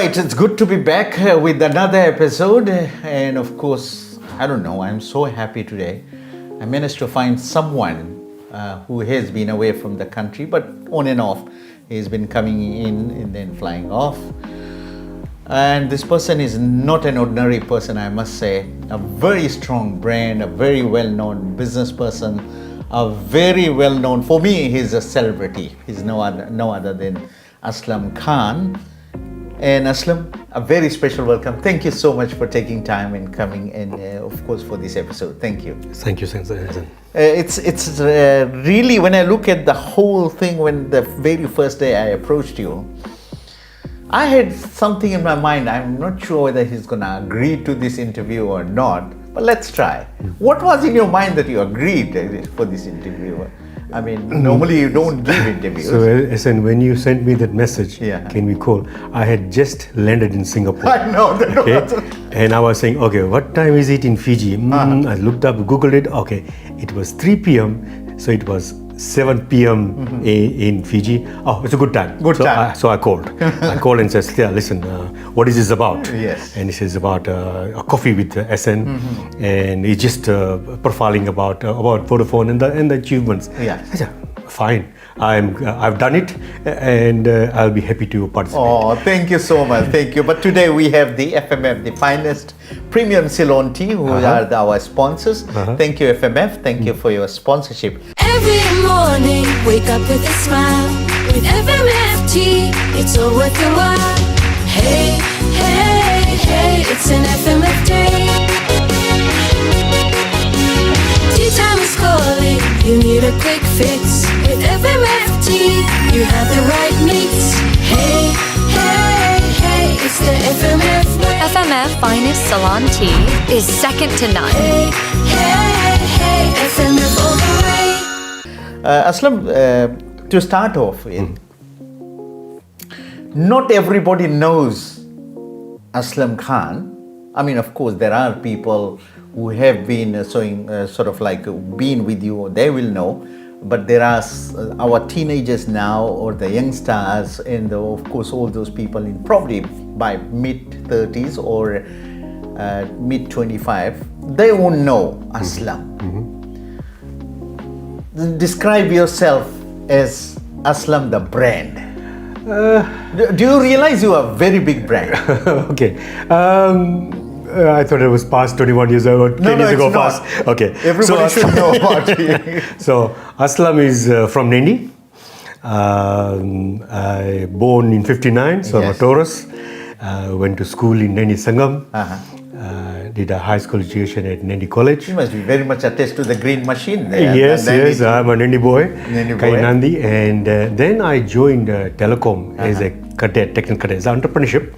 right, it's good to be back with another episode. And of course, I don't know, I'm so happy today. I managed to find someone who has been away from the country, but on and off. He's been coming in and then flying off. And this person is not an ordinary person, I must say. A very strong brand, a very well-known business person, a very well-known, for me, he's a celebrity. He's no other than Aslam Khan. And Aslam, a very special welcome. Thank you so much for taking time and coming, and of course for this episode. Thank you. Thank you, SN. It's really, when I look at the whole thing, when the very first day I approached you, I had something in my mind. I'm not sure whether he's going to agree to this interview or not, but let's try. What was in your mind that you agreed for this interview? I mean, normally you don't give interviews. So, SN, when you sent me that message, Yeah. can we call? I had just landed in Singapore. I know. And I was saying, okay, what time is it in Fiji? I looked up, Googled it. Okay, it was 3 p.m. So it was 7 p.m. in Fiji. Oh, it's a good time. So I called. I called and said, yeah, listen, what is this about? Yes. And he says about a coffee with SN, and he's just profiling about Vodafone and the achievements. Yeah. I said, fine. I've done it, and I'll be happy to participate. Oh, thank you so much. Thank you. But today we have the FMF, the finest premium Ceylon tea, who are our sponsors. Thank you, FMF. Thank you for your sponsorship. Every morning, wake up with a smile. With FMFT, it's all worth your while. Hey, hey, hey, it's an FMF day. Tea time is calling, you need a quick fix. With FMFT, you have the right mix. Hey, hey, hey, it's the FMF way. FMF Finest Ceylon Tea is second to none. Hey, hey, hey, FMF all the way. Aslam, to start off with, not everybody knows Aslam Khan. I mean, of course, there are people who have been been with you, they will know. But there are our teenagers now, or the youngsters, and of course all those people in probably by mid-30s or mid-25, they won't know Aslam. Describe yourself as Aslam the brand. Do you realize you are a very big brand? Okay. I thought it was past 21 years ago, 10 years ago past. Okay. Everybody should know about you. So, Aslam is from Nendi. I born in 59, so I'm a Taurus. Went to school in Nendi Sangam. Did a high school education at Nendi College. You must be very much attached to the green machine there. Yes, I'm a Nendi boy. Nendi boy. Nandi. And then I joined telecom as a cadet, technical cadet, as entrepreneurship.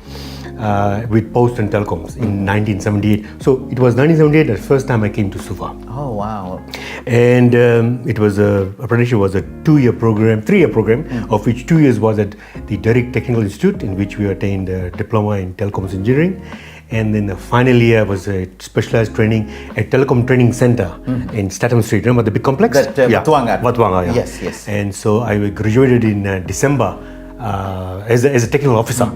With Post and Telecoms in 1978. So it was 1978 the first time I came to Suva. Oh wow! And it was apprenticeship was a 3-year program, of which 2 years was at the Derrick Technical Institute, in which we attained a diploma in telecoms engineering. And then the final year was a specialized training at Telecom Training Center in Statham Street. Remember the big complex? Watuanga. Yeah. Yes. And so I graduated in December as a technical officer.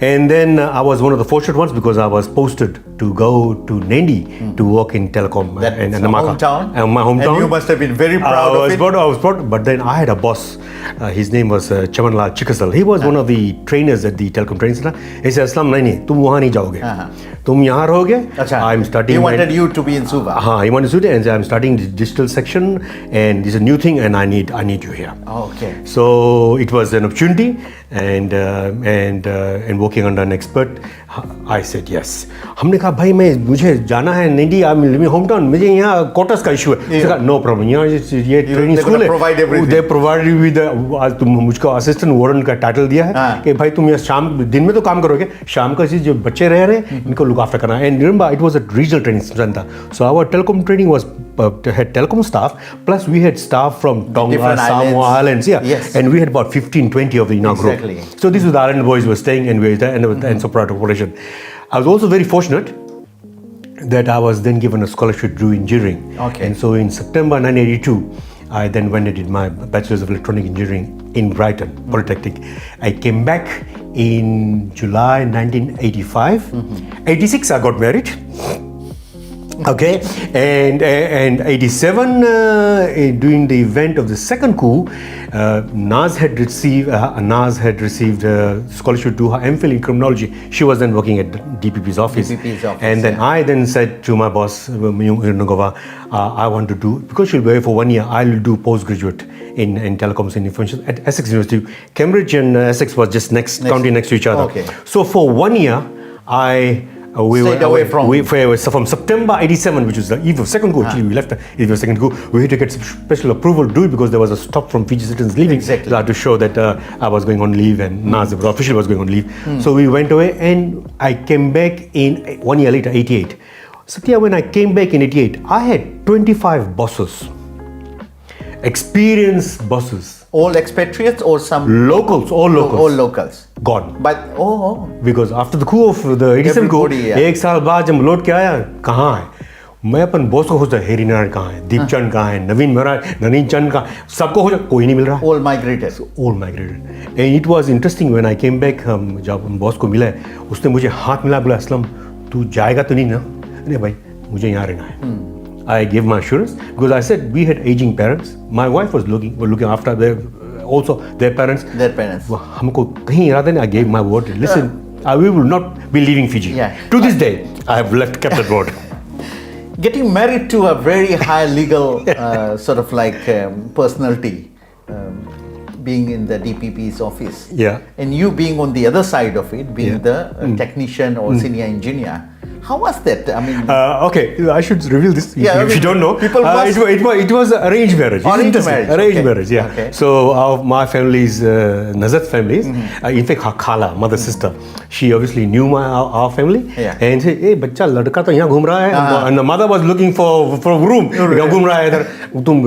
And then I was one of the fortunate ones because I was posted to go to Nendi to work in telecom. That's in hometown? My hometown. And you must have been very proud of it. I was proud, but then I had a boss. His name was Chamanlal Chikasal. He was one of the trainers at the telecom training center. He said, Aslam, nahi, tum wahan nahi jaoge. Tum yahan rahoge. I'm starting. He wanted you to be in Suva. He wanted to do it, and I'm starting the digital section, and this is a new thing, and I need you here. Oh, okay. So it was an opportunity, and working under an expert, I said yes. हमने कहा भाई मुझे जाना है नेडी, I'm living hometown, मुझे यहाँ quotas का issue है. कहा no problem, यहाँ ये training school है. They provide you with आज तुम मुझको assistant warden का title दिया है कि भाई तुम यहाँ शाम दिन में तो काम करोगे, शाम का जो बच्चे रह रहे हैं इनको look after करना है. And remember, it was a regional training center, so our telecom training was had telecom staff, plus we had staff from Tonga, Samoa Islands, and we had about 15-20 of the group. So these were the island boys were staying, and we were there, and so proud of operation. I was also very fortunate that I was then given a scholarship to do engineering. Okay. And so in September 1982, I then went and did my Bachelor's of Electronic Engineering in Brighton Polytechnic. I came back in July 1985. 86 I got married. Okay, and 87 during the event of the second coup, Naz had received a scholarship to her MPhil in criminology. She was then working at DPP's office. And then I then said to my boss, I want to do, because she'll be away for 1 year, I'll do postgraduate in telecoms and information at Essex University. Cambridge and Essex was just county next to each other. Okay. So for 1 year, we Stayed were away from- so from September 87, which was the eve of second coup, actually we left the eve of second coup, we had to get special approval to do it because there was a stop from Fiji citizens leaving. Exactly. So I had to show that I was going on leave and Naz officially was going on leave. So we went away and I came back in 1 year later, 88. Satya, when I came back in 88, I had 25 bosses, experienced bosses. All expatriates or some Locals, all locals. All locals. Gone. But Because after the coup of the 87 coup, Everybody, yeah. एक साल बाद जब लौट के आया, कहाँ है? मैं अपन बॉस को खोजता, हेरी नारायण कहाँ है? दीपचंद कहाँ है? नवीन चंद कहाँ? सबको खोजा, कोई नहीं मिल रहा. all migrated. All migrated. And it was interesting when I came back, जब बॉस को मिला, उसने मुझे हाथ मिला, बोला असलम, तू जाएगा तो नहीं ना? नहीं भाई, मुझे यहाँ रहना है. I gave my assurance because I said we had aging parents. My wife was looking after their parents. Their parents. हमको कहीं इरादा नहीं. I gave my word. Listen, we will not be leaving Fiji. Yeah. To this day, I have kept that word. Getting married to a very high legal sort of like personality, being in the DPP's office. Yeah. And you being on the other side of it, being Yeah. the technician or senior engineer. How was that? I mean, Okay, I should reveal this if you don't know. People must- it was arranged marriage. It's Arranged interesting. marriage, Arranged okay. marriage, yeah. Okay. So my family's, Nazat family's, in fact, her khala, mother sister, she obviously knew our family. Yeah. And said, hey, बच्चा लड़का तो यहाँ घूम रहा है. And the mother was looking for a room. यहाँ घूम रहा है इधर. तुम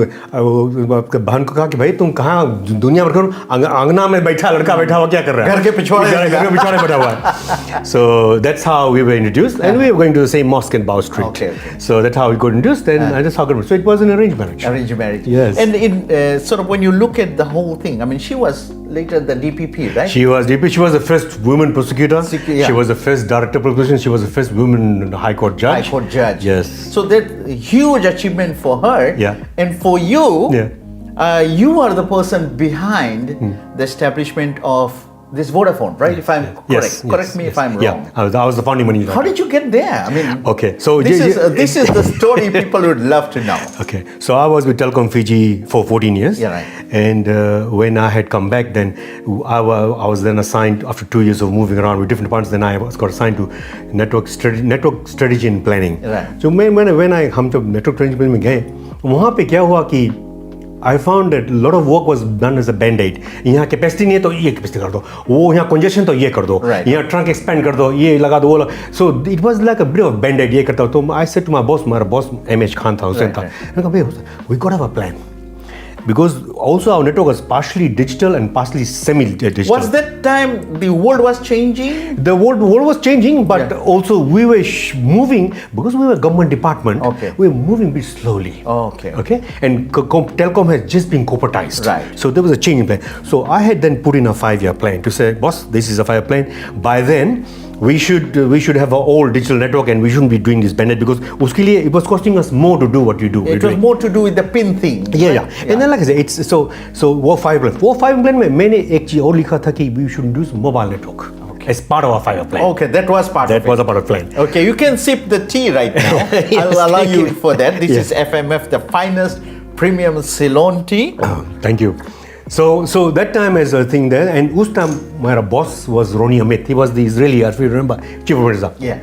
बहन को कहा कि भाई तुम कहाँ दुनिया भर करो आंगना में बैठा लड़का बैठा हुआ क्या कर रहा है? घर के पिछवाड़े बैठा हुआ है. So that's how we were introduced, and we were going to the same mosque in Bow Street. Okay. So that's how we got introduced, and that's how it got. So it was an arranged marriage. arranged marriage. Yes. And in sort of when you look at the whole thing, I mean, she was later the DPP, right? She was the first woman prosecutor. Yeah. She was the first director of prosecution. She was the first woman High Court judge. High Court judge. Yes. So that huge achievement for her. Yeah. And for you, Yeah. you are the person behind the establishment of this Vodafone, right? If I'm correct. Correct me if I'm wrong. Yeah, I was the founding money. How did you get there? I mean, Okay, so this is the story people would love to know. Okay, so I was with Telecom Fiji for 14 years. Yeah, right. And when I had come back, then I was then assigned, after 2 years of moving around with different departments, then I got assigned to network strategy and planning. Right. So when हम जब network strategy planning में गए, वहाँ पे क्या हुआ कि I found that a lot of work was done as a band-aid. यहाँ कैपेसिटी नहीं है तो ये कैपेसिटी कर दो, वो यहाँ congestion तो ये कर दो, Right. यहाँ trunk expand कर दो, ये लगा दो वो लगा. So it was like a bit of a band-aid. ये करता हूँ. तो I said to my boss, मेरा boss MH Khan था, हुसैन था. मैंने कहा भाई, we got to have a plan. Because also our network was partially digital and partially semi-digital. Was that time the world was changing? The world was changing, but also we were moving, because we were a government department, Okay. we were moving a bit slowly. Okay. Okay? And telecom has just been corporatized. Right. So there was a change in plan. So I had then put in a 5-year plan to say, boss, this is a 5-year plan. By then, we should have an all digital network and we shouldn't be doing this bandit because uske liye it was costing us more to do what you do. It was more to do with the pin thing. Yeah, right? yeah. And then like I said, it's so वो 5 plan में मैंने एक चीज और लिखा था कि we should do mobile network as part of our 5-year plan. Okay, that was part That of was it. a part of the plan. Okay, you can sip the tea right now. Yes, I'll allow thank you you. for that. This Yeah. is FMF, the finest premium Ceylon tea. Thank you. So that time as a thing there, and us time my boss was Ronnie Amit. He was the Israeli, if you remember, chief of minister. Yeah.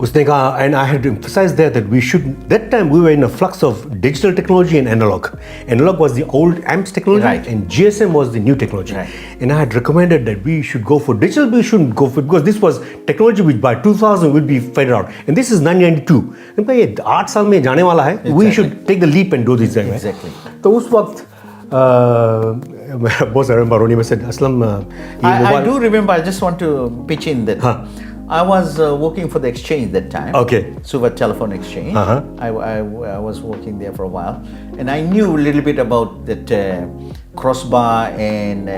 उसने कहा, and I had to emphasize there that we should. That time we were in a flux of digital technology and analog. Analog was the old AMPS technology, Right. and GSM was the new technology. Right. And I had recommended that we should go for digital. We shouldn't go for, because this was technology which by 2000 would be figured out, and this is 1992. And ये 8 साल में जाने वाला है. We should take the leap and do this thing. Exactly. तो उस वक्त मेरा boss I remember Ronnie said, Aslam, I do remember, I just want to pitch in that. I was working for the exchange that time. Okay. Suva Telephone Exchange. Uh-huh. I was working there for a while, and I knew a little bit about that crossbar and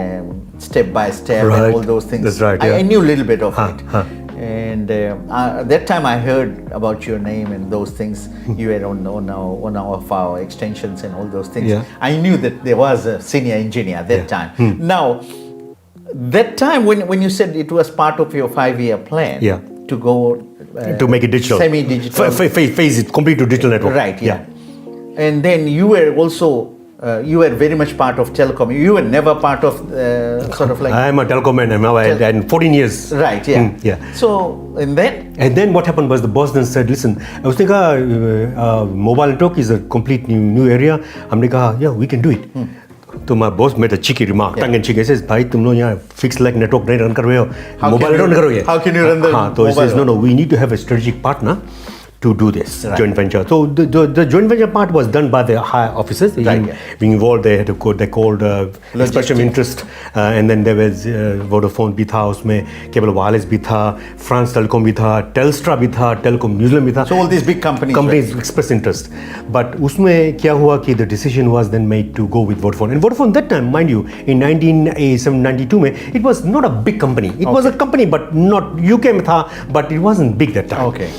step by step Right. and all those things. That's right, I yeah. knew a little bit of it. Huh. And that time I heard about your name and those things. You were on of our extensions and all those things. Yeah. I knew that there was a senior engineer at that time. Now, that time when you said it was part of your 5-year plan Yeah. to go To make it digital. semi-digital. Phase it complete to digital network. Right, yeah. And then you were also you were very much part of telecom. You were never part of sort of like I am a telecom man now and 14 years. right, yeah. Yeah. So and then what happened was the boss then said, listen, उसने कहा mobile network is a complete new area. हमने कहा yeah, we can do it. तो my boss made a cheeky remark, tongue in cheek. He says, भाई तुम लोग यहाँ fixed line network नहीं run कर रहे हो, mobile run करोगे. How can you run the हाँ, तो he says no, we need to have a strategic partner to do this joint venture. So the joint venture part was done by the higher officers. Right, yeah. Being involved, they had to code. They called expression of interest, and then there was Vodafone भी था उसमें, Cable Wireless भी था, France Telecom भी था, Telstra भी था, Telecom New Zealand भी था. So all these big companies expressed interest. But उसमें क्या हुआ कि the decision was then made to go with Vodafone. And Vodafone that time, mind you, in 1992 में, it was not a big company. It was a company, but not UK में था, but it wasn't big that time. Okay.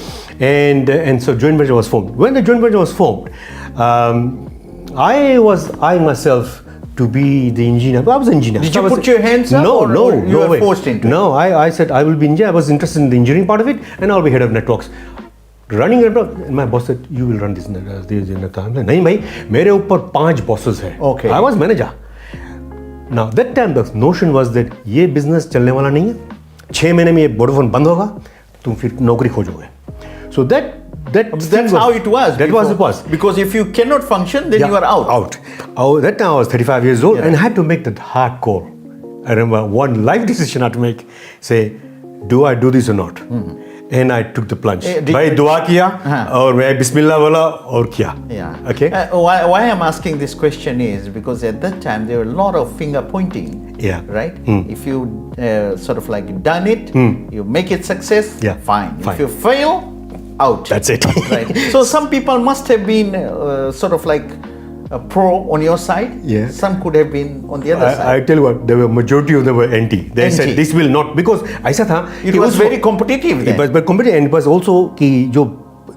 And so joint venture was formed. When the joint venture was formed, I was eyeing myself to be the engineer. I was an engineer. Did you put your hands up? No, or no, you no were way. forced into it? No, I said I will be engineer. I was interested in the engineering part of it, and I'll be head of networks. Running network, and my boss said, "You will run this network." I'm like, "नहीं भाई, मेरे ऊपर 5 bosses हैं." Okay. I was manager. Now that time the notion was that ये business चलने वाला नहीं है. 6 महीने में ये Vodafone बंद होगा, तुम फिर नौकरी खोजोगे. So that's how it was. That was it was. Because if you cannot function, then you are out. Out. That time I was 35 years old and I had to make that hard call. I remember one life decision I had to make. Say, do I do this or not? And I took the plunge. भाई दुआ किया और मैं बिस्मिल्लाह बोला और किया. Yeah. Okay. Why I'm asking this question is because at that time there were a lot of finger pointing. Yeah. Right. If you sort of like done it, you make it success. Yeah. Fine. If you fail, out. That's it. Right. So some people must have been sort of like a pro on your side. Yeah. Some could have been on the other side. I tell you what, there were majority of them were anti. They Anti. said this will not because ऐसा था. It was very competitive then. But competitive and it was also कि जो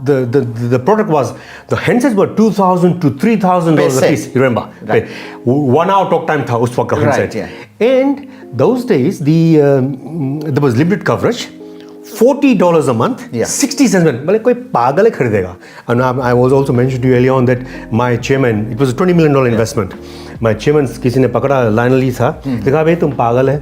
the product was the handsets were $2,000 to $3,000 a piece. You remember? Right. 1 hour talk time था उस वक्त का handset. Right, yeah. And those days there was limited coverage. $40 a month, Yeah. 60 cents. मतलब कोई पागल है खरीदेगा. And I was also mentioned to you earlier on that my chairman, it was a $20 million investment. My chairman किसी ने पकड़ा line ली था. देखा भाई तुम पागल है.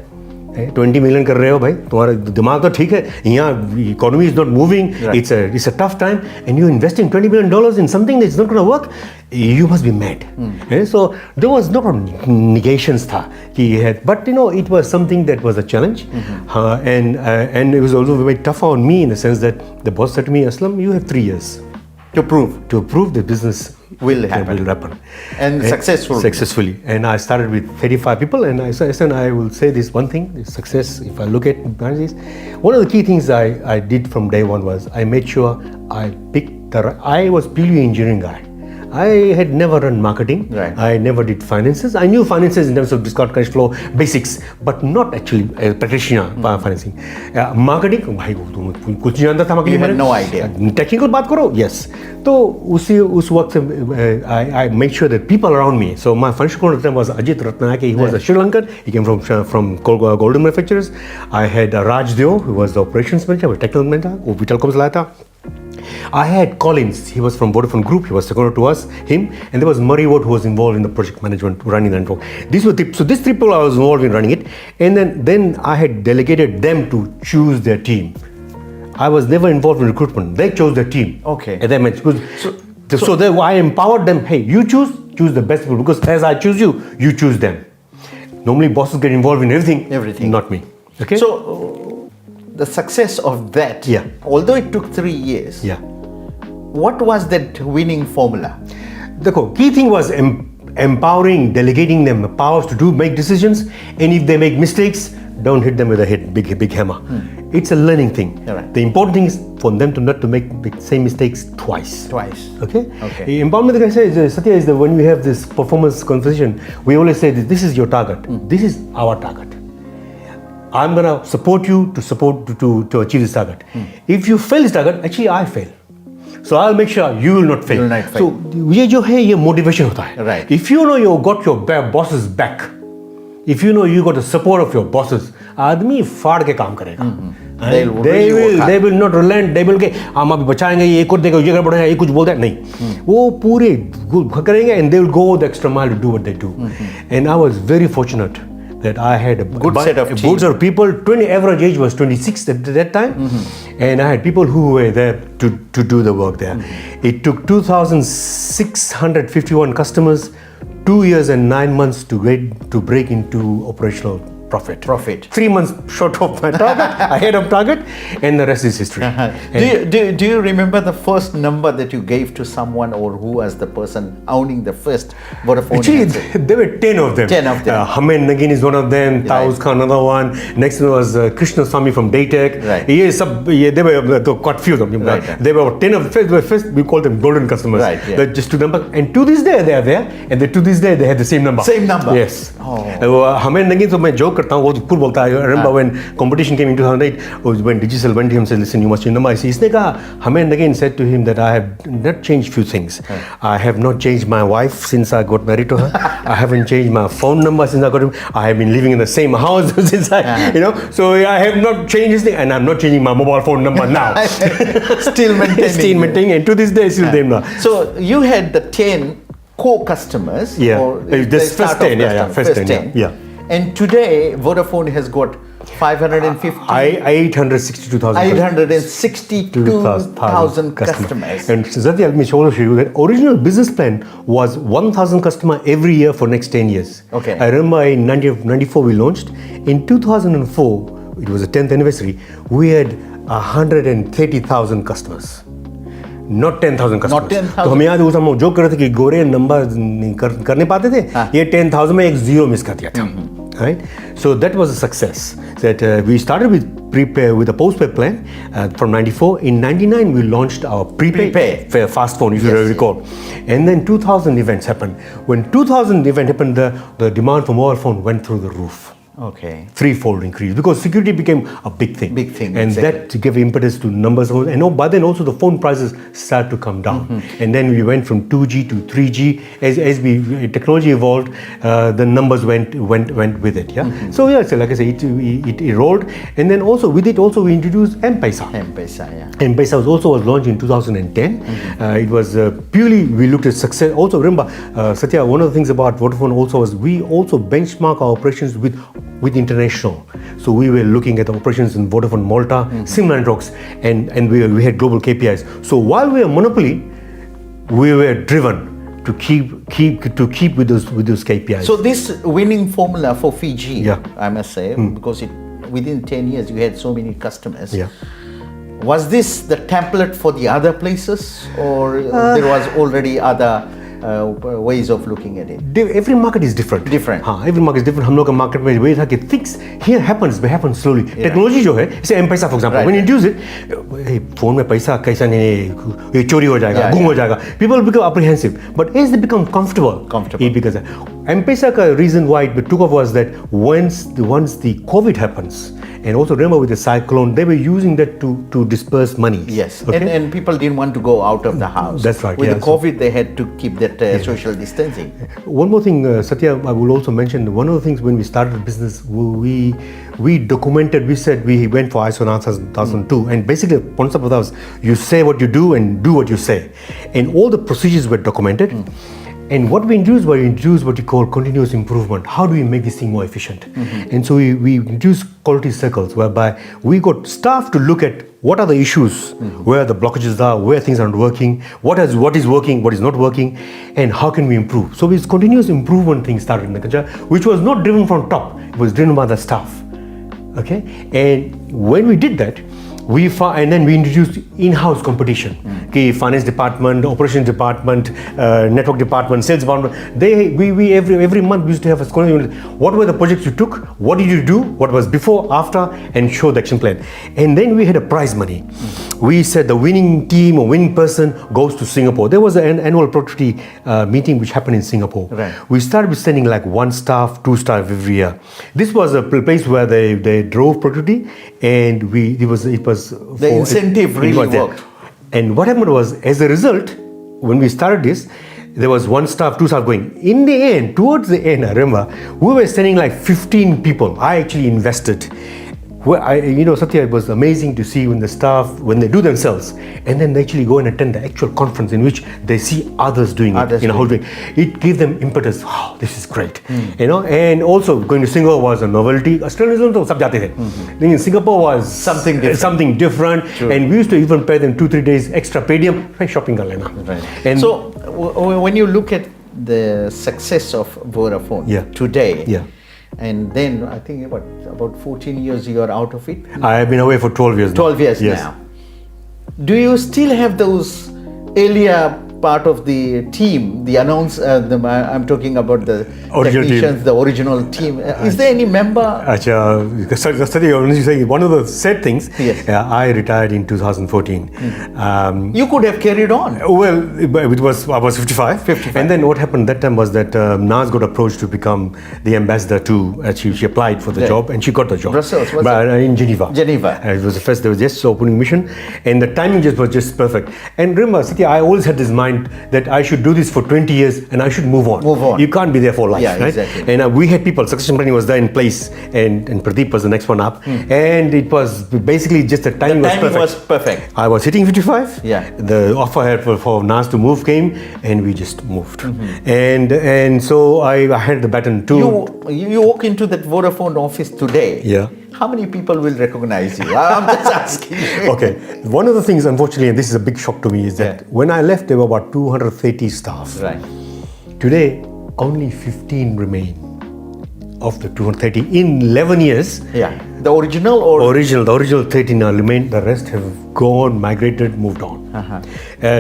20 million कर रहे हो भाई, तुम्हारा दिमाग तो ठीक है. यहाँ economy is not moving. Right. It's a tough time, and you're investing $20 million in something that's not going to work. You must be mad. So there was no negations था कि ये है, but you know it was something that was a challenge, and it was also very tough on me in the sense that the boss said to me, Aslam, you have 3 years to prove the business will happen. And successfully. And I started with 35 people, and I said, I will say this one thing: success. If I look at this, one of the key things I did from day one was I made sure I picked I was purely engineering guy. I had never run marketing. Right. I never did finances. I knew finances in terms of discount cash flow basics, but not actually practitioner financing. Marketing, भाई तुम कुछ नहीं जानता था marketing. You had no idea. Technical बात करो, yes. तो उस वक्त से I make sure that people around me. So my financial consultant was Ajit Ratnayake. He was a Sri Lankan. He came from golden manufacturers. I had Raj Deo, who was the operations manager, was technical manager. वो भी telecoms लाया था. I had Collins, he was from Vodafone Group, he was second to us, him, and there was Murray Wood who was involved in the project management, running the network. These were so these 3 people I was involved in running it, and then I had delegated them to choose their team. I was never involved in recruitment. They chose their team. Okay. And that meant, so I empowered them, hey, you choose the best people, because as I choose you, you choose them. Normally bosses get involved in everything. Not me. Okay. So the success of that, although it took 3 years, what was that winning formula? The key thing was empowering, delegating them powers to make decisions, and if they make mistakes, don't hit them with a big hammer. it's a learning thing. Right. The important thing is for them to not to make the same mistakes twice. Okay? Okay. Empowerment, like I said, Satya, is that when we have this performance conversation, we always say that this is your target. This is our target. I'm going to support you to achieve this target. If you fail this target, actually I fail. So I'll make sure you will not fail. You will not fail. So ये जो है ये motivation होता है. Right. If you know you got your boss's back, if you know you got the support of your bosses, आदमी फाड़ के काम करेगा. They will not relent. They will के हम अभी बचाएंगे ये एक और देगा ये बढ़ेगा ये कुछ बोलता है नहीं. वो पूरे करेंगे and they will go the extra mile to do what they do. And I was very fortunate that I had a good set of people. 20 average age was 26 at that time, and I had people who were there to do the work there. It took 2,651 customers, 2 years and 9 months to break into operational profit. 3 months short of my target, ahead of target, and the rest is history. Do you remember the first number that you gave to someone, or who was the person owning the first Vodafone? Actually, there were 10 of them. 10 of them. Hamed Nagin is one of them. Tauz Khan, another one. Next one was Krishna Swami from Daytech. Right. There were quite few of them. Right. There were 10 of them. First, we called them golden customers. Right. Yeah. Just two numbers. And to this day, they are there. And to this day, they had the same number. Same number. Yes. Oh. Hamed Nagin, so I joke करता हूँ वो खुद बोलता है. I remember when competition came in 2008, when Digicel went to him and said, listen, you must change number. इसने कहा, Hamed again said to him that I have not changed few things. I have not changed my wife since I got married to her. I haven't changed my phone number since I got him. I have been living in the same house since I, so I have not changed this thing, and I'm not changing my mobile phone number now. Still maintaining. And to this day, still them now. So you had the 10 core customers. Yeah. Or This first 10, first 10. Yeah. And today, Vodafone has got 862,000 customers. And Satya, let me show you that original business plan was 1,000 customers every year for next 10 years. Okay. I remember in 1994 we launched. In 2004, it was the 10th anniversary, we had 130,000 customers. Not 10,000 customers. Not 10,000. तो हम यहाँ उस हम joke कर रहे थे कि गोरे number कर नहीं पाते थे. ये 10,000 में एक zero मिस कर दिया था. Right? So that was a success. That we started with prepaid with a postpaid plan from 94. In 99 we launched our prepaid fast phone, if you recall. And then 2000 events happened. When 2000 event happened, the demand for mobile phone went through the roof. Okay. Threefold increase because security became a big thing. And exactly. that gave impetus to numbers. And by then also the phone prices started to come down. And then we went from 2G to 3G. As technology evolved, the numbers went with it. Yeah. So so like I say, it rolled. And then also with it also we introduced M-Pesa. M-Pesa was launched in 2010. It was purely we looked at success. Also remember, Satya, one of the things about Vodafone also was we also benchmark our operations with international. So we were looking at the operations in Vodafone Malta, similar networks, and we had global KPIs. So while we were monopoly, we were driven to keep with those KPIs. So this winning formula for Fiji, I must say, because within 10 years you had so many customers. Yeah. Was this the template for the other places, or there was already other ways of looking at it? Every market is different. Every market is different. हम लोग का market में वही था कि things here happen slowly. Technology जो है, जैसे M-Pesa for example, when you introduce it, phone में पैसा कैसा नहीं, ये चोरी हो जाएगा, गुम हो जाएगा. People become apprehensive, but as they become comfortable. Because M-Pesa का reason why it took off was that once the COVID happens, and also remember with the cyclone, they were using that to disperse money. Yes, and people didn't want to go out of the house. That's right. With the COVID, they had to keep that social distancing. One more thing, Satya, I will also mention, one of the things when we started the business, we documented, we said we went for ISO 9002, and basically the concept of that was you say what you do and do what you say. And all the procedures were documented. And what we introduced what we call continuous improvement. How do we make this thing more efficient? And so we introduced quality circles whereby we got staff to look at what are the issues, where the blockages are, where things aren't working, what is working, what is not working, and how can we improve. So this continuous improvement thing started in the culture, which was not driven from top, it was driven by the staff. Okay? And when we did that, And then we introduced in-house competition. Okay, finance department, operations department, network department, sales department. We every month we used to have a scoring. What were the projects you took? What did you do? What was before, after, and show the action plan. And then we had a prize money. We said the winning team or winning person goes to Singapore. There was an annual productivity meeting which happened in Singapore. Right. We started with sending like 1 staff, 2 staff every year. This was a place where they drove productivity, and it was The incentive really worked. And what happened was, as a result, when we started this, there was 1 staff, 2 staff going. In the end, towards the end, I remember, we were sending like 15 people. I actually invested. Satya, it was amazing to see when the staff, when they do themselves, and then they actually go and attend the actual conference in which they see others doing it. It gave them impetus. Wow, this is great. And also going to Singapore was a novelty. Australians also sab jate the. In Singapore was something different. True. And we used to even pay them 2-3 days extra per diem. Shopping kar lena. Right. And So when you look at the success of Vodafone today, and then I think about 14 years you are out of it. I have been away for 12 years. 12 years now. Do you still have those earlier part of the team, the I'm talking about the Original technicians, team. the original team. Is there any member? One of the sad things, Yes. I retired in 2014. You could have carried on. Well, I was 55. 55. And then what happened that time was that Naz got approached to become the ambassador to, she applied for the Right. job and she got the job. Brussels, was in Geneva. Geneva. It was the first, there was just opening mission and the timing was just perfect. And remember, Satya, I always had this mind that I should do this for 20 years and I should move on. You can't be there for life, Yeah, right? exactly. And we had people, succession planning was there in place and Pradeep was the next one up. And it was basically just the timing, was perfect. I was hitting 55. Yeah. The offer for Naz to move came and we just moved. And so I had the baton too. You walk into that Vodafone office today. Yeah. How many people will recognize you? I'm just asking. Okay. One of the things, unfortunately, and this is a big shock to me, is that when I left, there were about 230 staff. Right. Today, only 15 remain of the 230 in 11 years. Yeah. The original or? The original 13 now remain. The rest have gone, migrated, moved on.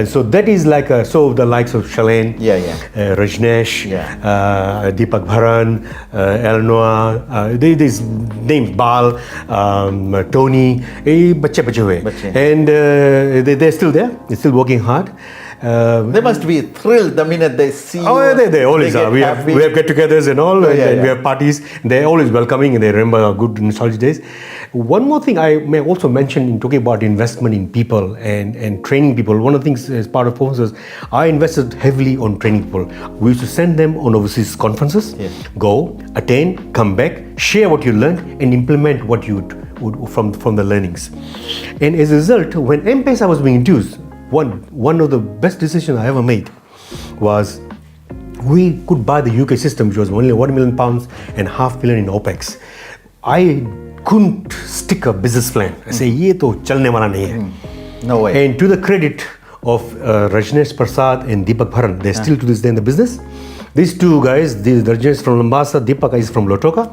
So that is like so the likes of Shalain, Rajnesh, Deepak Bharan, Eleanor, these names, Bal, Tony, bache. And they're still there. They're still working hard. They must be thrilled the minute they see you. Oh, they always are. We have get-togethers and all, and we have parties. They're always welcoming, and they remember our good nostalgic days. One more thing I may also mention in talking about investment in people and training people. One of the things as part of performances, I invested heavily on training people. We used to send them on overseas conferences, go, attend, come back, share what you learned, and implement what you would from the learnings. And as a result, when M-Pesa was being introduced, one of the best decisions I ever made was we could buy the UK system, which was only £1 million and £500 million in OPEX. I couldn't stick a business plan. I say, ye to chalne wala nahi hai. No way. And to the credit of Rajnesh Prasad and Deepak Bharan, they're still to this day in the business. These two guys, Rajnesh from Lambasa, Deepak is from Lotoka.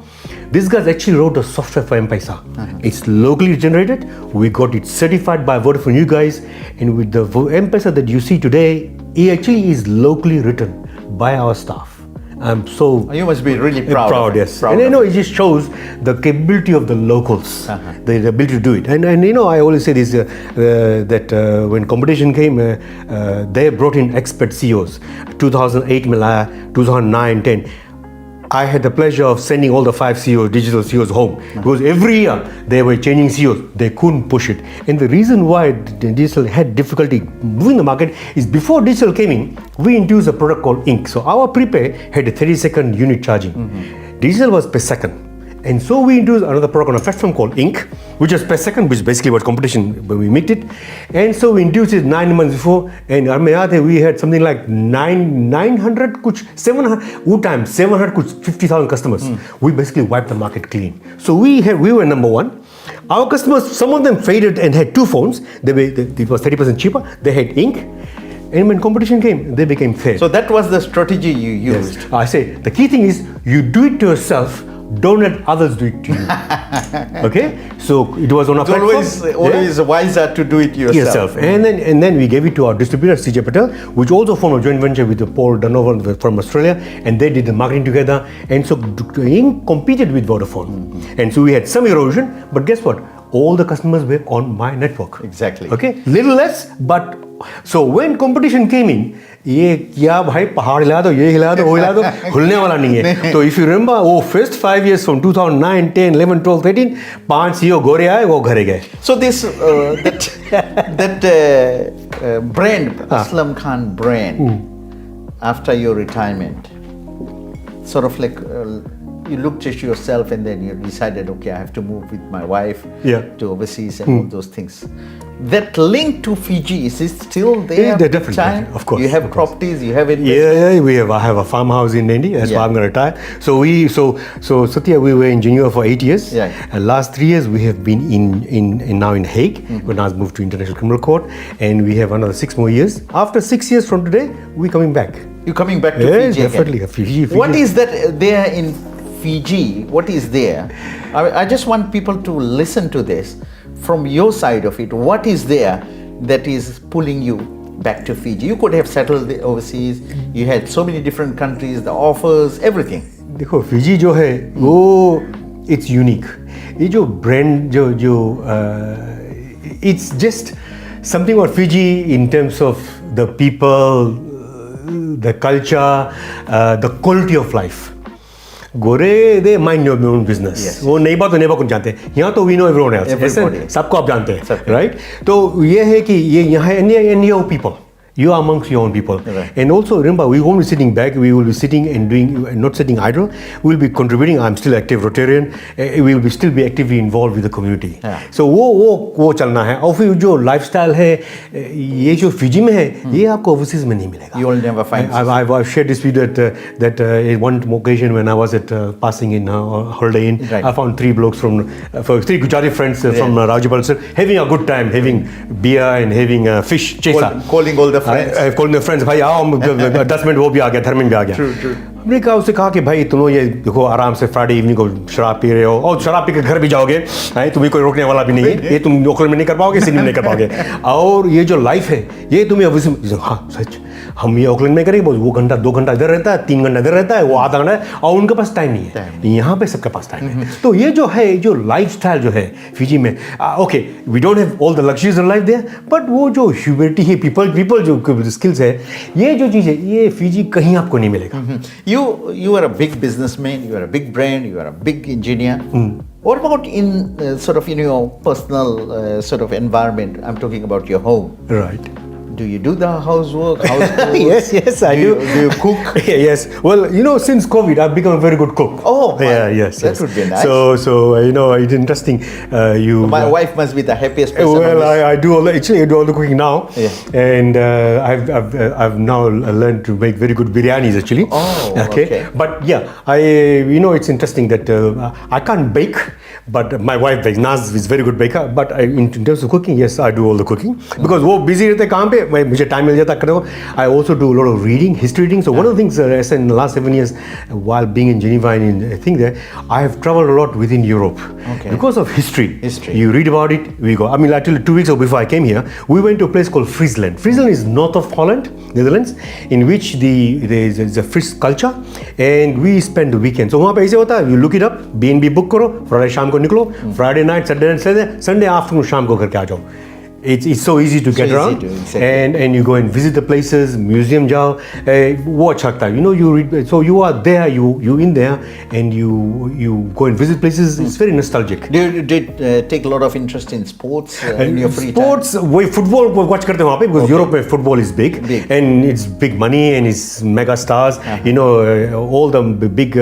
These guys actually wrote a software for M-Pesa. It's locally generated. We got it certified by Vodafone, you guys. And with the M-Pesa that you see today, it actually is locally written by our staff. I'm so... You must be really proud. Yes. And it just shows the capability of the locals, the ability to do it. And I always say this, that when competition came, they brought in expert CEOs. 2008, Malaya, 2009, 10. I had the pleasure of sending all the 5 CEOs, digital CEOs home. Because every year they were changing CEOs. They couldn't push it. And the reason why digital had difficulty moving the market is before digital came in, we introduced a product called Ink. So our prepay had a 30-second unit charging. Digital was per second. And so we introduced another product on a platform called Ink, which was per second, which basically was competition when we made it. And so we introduced it 9 months before, and we had something like 900, 700, 750,000 customers. We basically wiped the market clean. So we were number one. Our customers, some of them faded and had 2 phones. It was 30% cheaper. They had Ink. And when competition came, they became fair. So that was the strategy you used. Yes. I say, the key thing is, you do it to yourself don't let others do it to you. Okay, so it was on a It's always wiser to do it yourself. And then we gave it to our distributor CJ Patel, which also formed a joint venture with Paul Donovan from Australia, and they did the marketing together, and so competed with Vodafone. And so we had some erosion, but guess what? All the customers were on my network. Exactly. Okay, little less, but so when competition came in, ये क्या भाई पहाड़ हिला दो, ये हिला दो, वो हिला दो, खुलने वाला नहीं है. तो if you remember, वो first 5 years from 2009, 10, 11, 12, 13, 5 CEO गोरे आए, वो घरे गए. So this that brand, Aslam Khan brand, after your retirement, sort of like you looked at yourself and then you decided, okay, I have to move with my wife to overseas and all those things. That link to Fiji, is it still there? Yeah, definitely, of course. You have properties, you have investments? I have a farmhouse in India. That's why I'm going to retire. So Satya, we were in Geneva for 8 years. Last 3 years we have been now in Hague, when I was moved to International Criminal Court, and we have another 6 more years. After 6 years from today, we're coming back. You're coming back to Fiji definitely. again. Fiji. What is that there in Fiji? What is there? I just want people to listen to this from your side of it. What is there that is pulling you back to Fiji? You could have settled overseas. You had so many different countries, the offers, everything. देखो Fiji जो है वो it's unique. ये जो brand it's just something about Fiji in terms of the people, the culture, the quality of life. Gore they mind your own business. वो नहीं बात तो नहीं बात जानते हैं. यहाँ तो वी नो एवरीवन एल्स, सबको आप जानते हैं, राइट? तो ये है कि ये यहाँ India people, you are amongst your own people. And also remember, we won't be sitting back, we will be sitting and doing, not sitting idle. We will be contributing. I'm still active Rotarian. We will still be actively involved with the community. So वो चलना है. और फिर जो lifestyle है, ये जो Fiji में है, ये आपको overseas में नहीं मिलेगा. You will never find. I've shared this video that one occasion when I was at passing in Holiday Inn, I found 3 blokes from 3 Gujarati friends from Rajapal having a good time, having beer and having fish chesa. Calling all the I've called my friends, भाई आओ 10 minute वो भी आ गया, धर्मेंद्र भी आ गया. हमने कहा उससे कहा कि भाई तुम ये देखो आराम से फ्राइडे इवनिंग को शराब पी रहे हो और शराब पी के घर भी जाओगे, तुम्हें कोई रोकने वाला भी नहीं है. ये तुम ओकलैंड में नहीं कर पाओगे, सिडनी में नहीं कर पाओगे. और ये जो लाइफ है ये तुम्हें हाँ सच हम ये ओकलैंड में करेंगे, वो घंटा 2 घंटा इधर रहता है, 3 घंटा इधर रहता है, वो आधा घंटा है, और उनके पास टाइम नहीं है. यहाँ पे सबके पास टाइम है. तो ये जो है जो लाइफ स्टाइल जो है फिजी में, okay we don't have all the luxuries in life there, but वो जो ह्यूमैनिटी है, पीपल जो स्किल्स है, ये जो चीज़ है ये फिजी कहीं आपको नहीं मिलेगा. You are a big businessman, you are a big brand, you are a big engineer. What about in sort of in your personal sort of environment? I'm talking about your home. Right. Do you do the housework? Yes, I do. Do you cook? Yes. Well, since COVID, I've become a very good cook. Oh, yes. That would be nice. So it's interesting. My wife must be the happiest person. Well, I do all the cooking now, and I've now learned to make very good biryanis actually. Oh, okay. But yeah, it's interesting that I can't bake, but my wife bakes. Naz is very good baker. But in terms of cooking, yes, I do all the cooking because वो busy रहते काम पे, मुझे time मिल जाता करने को. I also do a lot of reading, history reading. So one of the things in the last 7 years, while being in Geneva and I think there, I have traveled a lot within Europe because of history. You read about it. We go. I mean, actually 2 weeks ago before I came here, we went to a place called Friesland. Friesland is north of Holland, Netherlands, in which there is a Fris culture, and we spend the weekend. So वहाँ पे ऐसे होता है, you look it up, B&B book करो, Friday शाम को निकलो, Friday night, Sunday afternoon शाम को घर के आ जाओ. It's so easy to get around, and you go and visit the places, museum jao, watch hakta. You read, so you are there, you in there, and you go and visit places. It's very nostalgic. Do you take a lot of interest in sports in your free time? Sports, football watch karte वहाँ पे because Europe में football is big, and it's big money and it's mega stars. All the big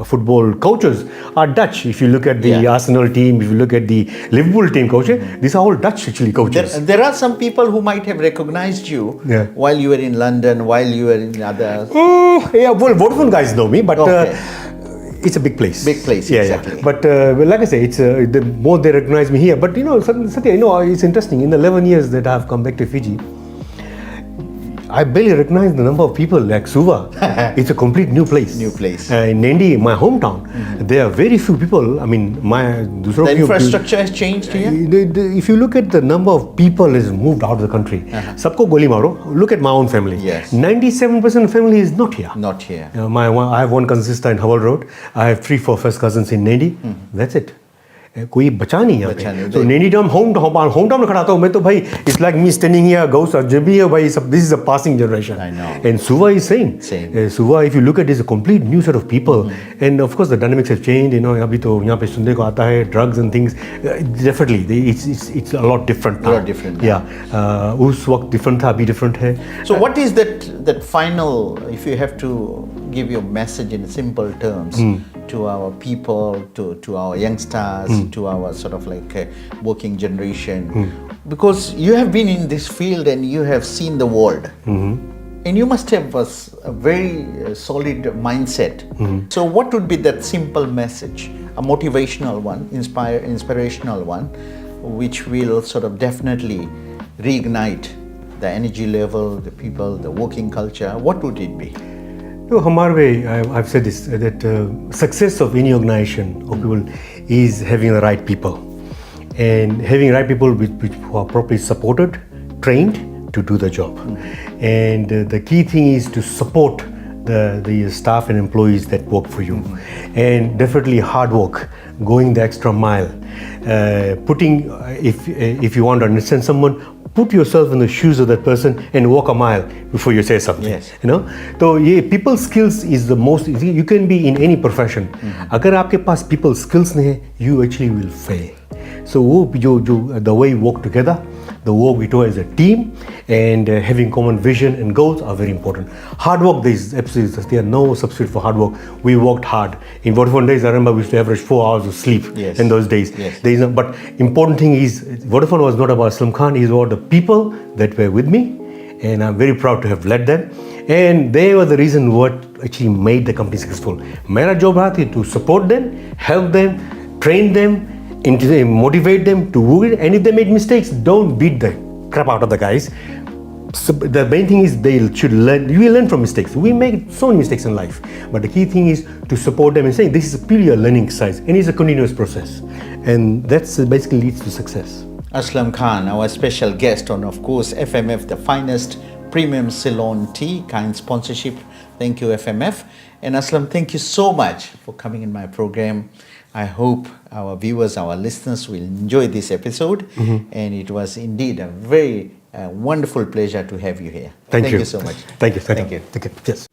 football coaches are Dutch. If you look at the Arsenal team, if you look at the Liverpool team coaches, these are all Dutch actually coaches. There are some people who might have recognized you while you were in London, while you were in other. Well, Vodafone guys know me, but it's a big place. Big place, exactly. But like I say, it's the more they recognize me here. But Satya, it's interesting. In the 11 years that I have come back to Fiji, I barely recognize the number of people like Suva. It's a complete new place. New place. In Nandi, my hometown, there are very few people. I mean, The infrastructure has changed here? If you look at the number of people has moved out of the country, sabko goli maro. Look at my own family. Yes. 97% of family is not here. Not here. I have one cousin sister in Howell Road. I have 3-4 first cousins in Nandi. That's it. कोई बचा नहीं यहाँ पे तो Naini town home में खड़ा था मैं तो भाई it's like me standing here गौस जब भी है भाई सब this is a passing generation and Suva is same Suva if you look at is a complete new set of people and of course the dynamics have changed you know अभी तो यहाँ पे सुनने को आता है drugs and things definitely it's a lot different या उस वक्त डिफरेंट था अभी डिफरेंट है So what is that final, if you have to give your message in simple terms to our people, to our youngsters, to our sort of like working generation, because you have been in this field and you have seen the world. And you must have a very solid mindset. So what would be that simple message, a motivational one, inspirational one, which will sort of definitely reignite the energy level, the people, the working culture? What would it be? So, हमारे way, I've said this, that success of any organization or people is having the right people. And having right people who are properly supported, trained to do the job. And the key thing is to support the staff and employees that work for you. And definitely hard work, going the extra mile. If you want to understand someone, put yourself in the shoes of that person and walk a mile before you say something. Yes. You know, so people skills is the most. You can be in any profession. अगर आपके पास people skills नहीं है, you actually will fail. So the way we work together, the work we do as a team, and having common vision and goals are very important. Hard work, there are no substitute for hard work. We worked hard. In Vodafone days, I remember we used to average 4 hours of sleep in those days. Yes. But important thing is, Vodafone was not about Aslam Khan, it was about the people that were with me, and I'm very proud to have led them. And they were the reason what actually made the company successful. My job was to support them, help them, train them, motivate them to work it. And if they made mistakes, don't beat the crap out of the guys. So the main thing is they should learn. You will learn from mistakes. We make so many mistakes in life, but the key thing is to support them and saying this is purely a learning exercise and it's a continuous process, and that's basically leads to success. Aslam Khan, our special guest on, of course, FMF, the finest premium Ceylon tea, kind sponsorship. Thank you, FMF. And Aslam, thank you so much for coming in my program. I hope our viewers, our listeners will enjoy this episode. And it was indeed a very wonderful pleasure to have you here. Thank you so much. Thank you. Thank you. Yes.